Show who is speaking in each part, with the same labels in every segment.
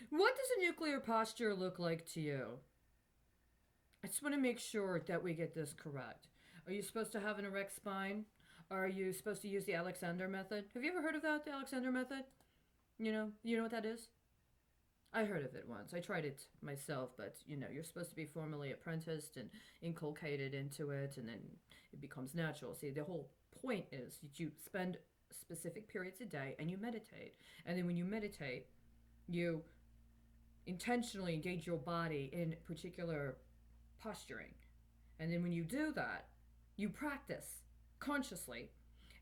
Speaker 1: What does a nuclear posture look like to you? I just want to make sure that we get this correct. Are you supposed to have an erect spine? Are you supposed to use the Alexander method? Have you ever heard of that, the Alexander method? You know what that is? I heard of it once. I tried it myself, but you're supposed to be formally apprenticed and inculcated into it, and then it becomes natural. See, the whole point is that you spend specific periods a day and you meditate. And then when you meditate, you intentionally engage your body in particular posturing. And then when you do that, you practice consciously.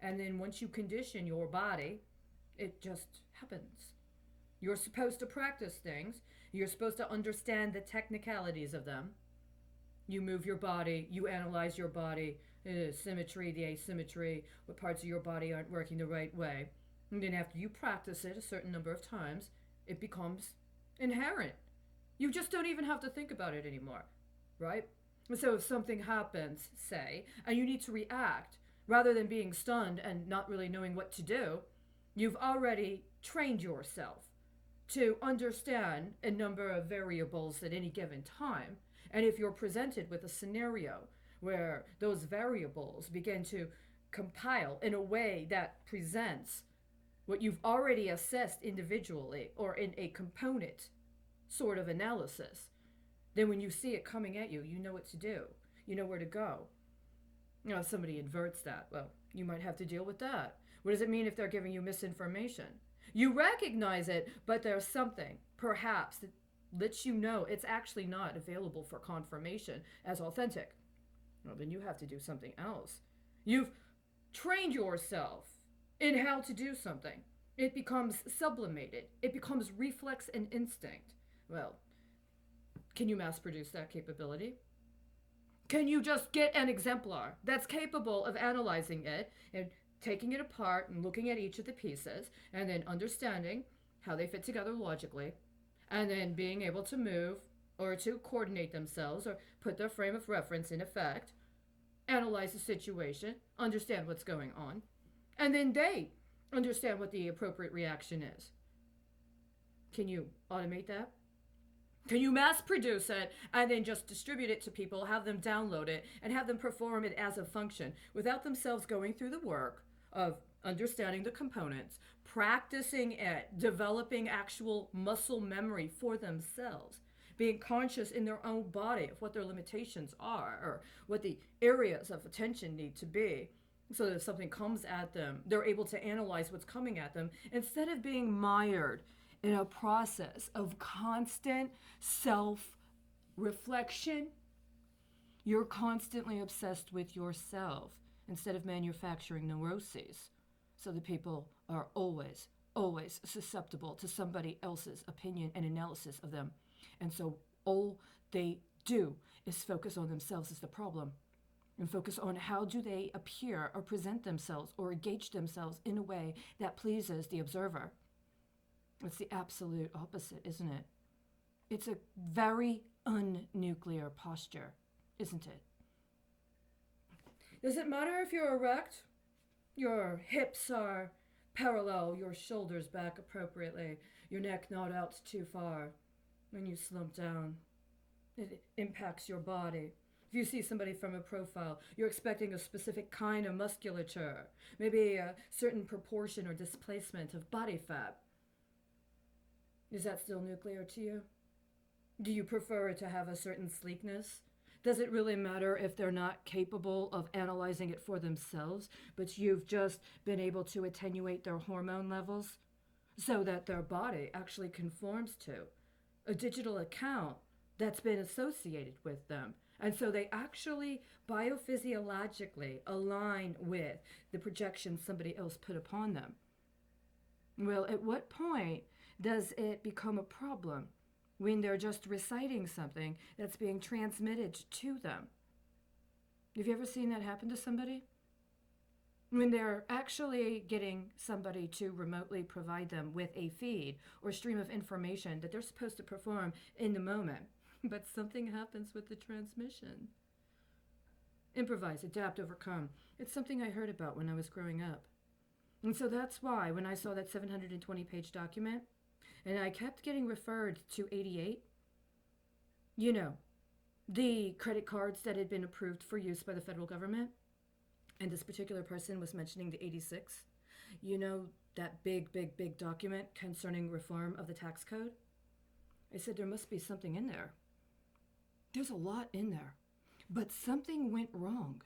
Speaker 1: And then once you condition your body, it just happens. You're supposed to practice things. You're supposed to understand the technicalities of them. You move your body, you analyze your body, the symmetry, the asymmetry, what parts of your body aren't working the right way. And then after you practice it a certain number of times, it becomes inherent. You just don't even have to think about it anymore, right? So if something happens, say, and you need to react, rather than being stunned and not really knowing what to do, you've already trained yourself to understand a number of variables at any given time. And if you're presented with a scenario where those variables begin to compile in a way that presents what you've already assessed individually or in a component sort of analysis, then when you see it coming at you, you know what to do. You know where to go. If somebody inverts that, well, you might have to deal with that. What does it mean if they're giving you misinformation? You recognize it, but there's something, perhaps, that lets you know it's actually not available for confirmation as authentic. Well, then you have to do something else. You've trained yourself in how to do something. It becomes sublimated. It becomes reflex and instinct. Well, can you mass produce that capability? Can you just get an exemplar that's capable of analyzing it and taking it apart and looking at each of the pieces and then understanding how they fit together logically and then being able to move or to coordinate themselves or put their frame of reference in effect, analyze the situation, understand what's going on, and then they understand what the appropriate reaction is? Can you automate that? Can you mass produce it and then just distribute it to people, have them download it, and have them perform it as a function without themselves going through the work of understanding the components, practicing it, developing actual muscle memory for themselves, being conscious in their own body of what their limitations are or what the areas of attention need to be? So that if something comes at them, they're able to analyze what's coming at them instead of being mired in a process of constant self reflection. You're constantly obsessed with yourself instead of manufacturing neuroses. So the people are always susceptible to somebody else's opinion and analysis of them. And so all they do is focus on themselves as the problem and focus on how do they appear or present themselves or engage themselves in a way that pleases the observer. It's the absolute opposite, isn't it? It's a very unnuclear posture, isn't it? Does it matter if you're erect? Your hips are parallel, your shoulders back appropriately, your neck not out too far. When you slump down, it impacts your body. If you see somebody from a profile, you're expecting a specific kind of musculature, maybe a certain proportion or displacement of body fat. Is that still nuclear to you? Do you prefer it to have a certain sleekness? Does it really matter if they're not capable of analyzing it for themselves, but you've just been able to attenuate their hormone levels so that their body actually conforms to a digital account that's been associated with them? And so they actually biophysiologically align with the projection somebody else put upon them. Well, at what point does it become a problem when they're just reciting something that's being transmitted to them? Have you ever seen that happen to somebody? When they're actually getting somebody to remotely provide them with a feed or stream of information that they're supposed to perform in the moment, but something happens with the transmission. Improvise, adapt, overcome. It's something I heard about when I was growing up. And so that's why when I saw that 720-page document, And I kept getting referred to 88. You know, the credit cards that had been approved for use by the federal government. And this particular person was mentioning the 86. You know, that big, big, big document concerning reform of the tax code? I said there must be something in there. There's a lot in there. But something went wrong.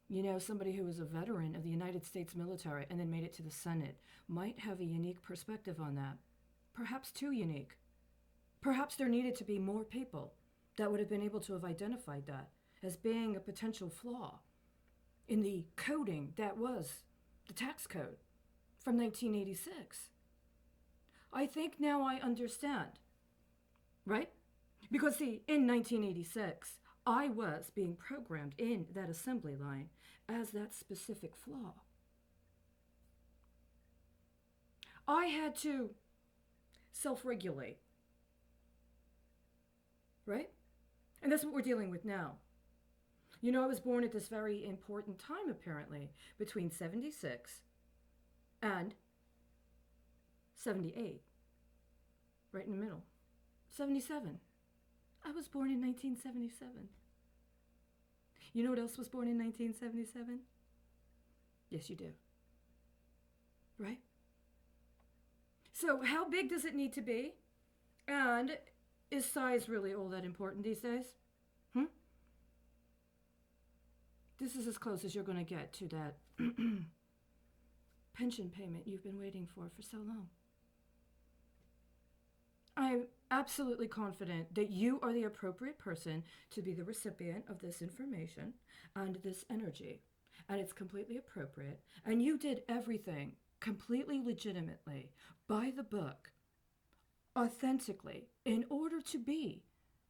Speaker 1: You know, somebody who was a veteran of the United States military and then made it to the Senate might have a unique perspective on that. Perhaps too unique. Perhaps there needed to be more people that would have been able to have identified that as being a potential flaw in the coding that was the tax code from 1986. I think now I understand, right? Because see, in 1986, I was being programmed in that assembly line as that specific flaw. I had to self-regulate, right? And that's what we're dealing with now. You know, I was born at this very important time, apparently, between 76 and 78. Right in the middle. 77. I was born in 1977. You know what else was born in 1977? Yes, you do. Right? So how big does it need to be? And is size really all that important these days? This is as close as you're going to get to that pension payment you've been waiting for so long. I'm absolutely confident that you are the appropriate person to be the recipient of this information and this energy. And it's completely appropriate. And you did everything completely legitimately, by the book, authentically, in order to be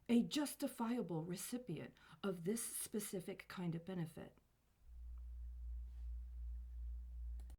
Speaker 1: a justifiable recipient of this specific kind of benefit.